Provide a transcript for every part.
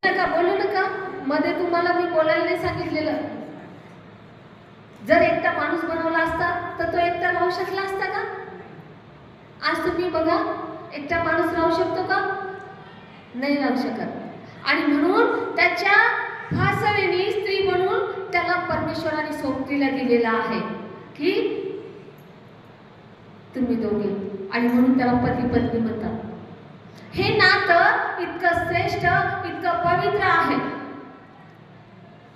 नका बोलू नका, मध्ये तुम्हाला मी बोलायला नाही सांगितलेलं. जर एकटा माणूस बनवला असता तर तो एकटा राहू शकला असता का? आज तुम्ही बघा, एकटा माणूस राहू शकतो का? नाही राहू शकत. आणि म्हणून त्याच्या फासणीने स्त्री म्हणून त्याला परमेश्वराने सोबतीला दिलेला आहे की तुम्ही दोघे, आणि म्हणून त्याला पती पत्नी म्हणतात. हे नातं इतकं श्रेष्ठ, इतकं पवित्र आहे.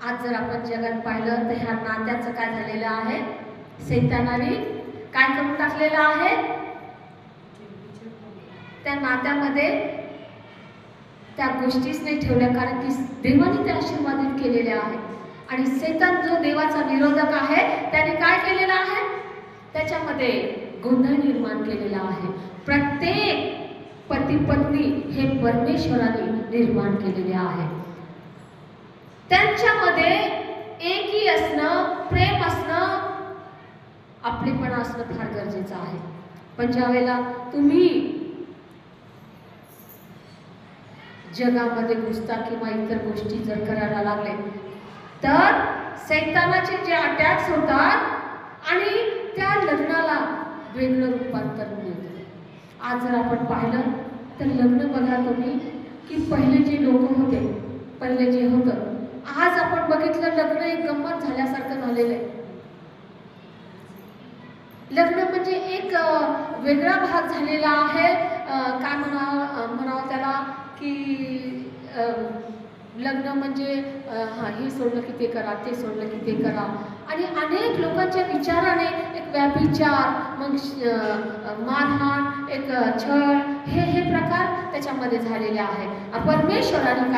आज जर आपण जगात पाहिलं तर ह्या नात्याचं काय झालेलं आहे? सैतानाने काय करून टाकलेलं आहे? त्या नात्यामध्ये त्या गोष्टीच नाही ठेवल्या, कारण की देवाने त्या आशीर्वादित केलेल्या आहे. आणि सैतान जो देवाचा विरोधक आहे त्याने काय केलेलं आहे? त्याच्यामध्ये गोंधळ निर्माण केलेला आहे. प्रत्येक पती पत्नी हे परमेश्वराने निर्माण केलेले आहे. त्यांच्यामध्ये एकी असणं, प्रेम असणं, आपलेपणा असणं फार गरजेचं आहे. पण ज्यावेळेला तुम्ही जगामध्ये घुसता किंवा इतर गोष्टी जर करायला लागले तर सैतानाचे जे अटॅक्स होतात आणि त्या लग्नाला वेगळं रूपांतर मिळतं. आज जर आपण पाहिलं तर लग्न बघा तुम्ही की पहिले जे लोक होते, पहिले जे होतं, आज आपण बघितलं लग्न एक गंमत झाल्यासारखं झालेलं आहे. लग्न म्हणजे एक वेगळा भाग झालेला आहे. काय म्हणावं त्याला की लग्न म्हणजे हे सोडलं की ते करा, ते सोडलं की ते करा. आणि अनेक लोकांच्या विचाराने एक व्याभिचार, मग मारहाण, एक छळ, हे प्रकार त्याच्यामध्ये झालेले आहे. परमेश्वराने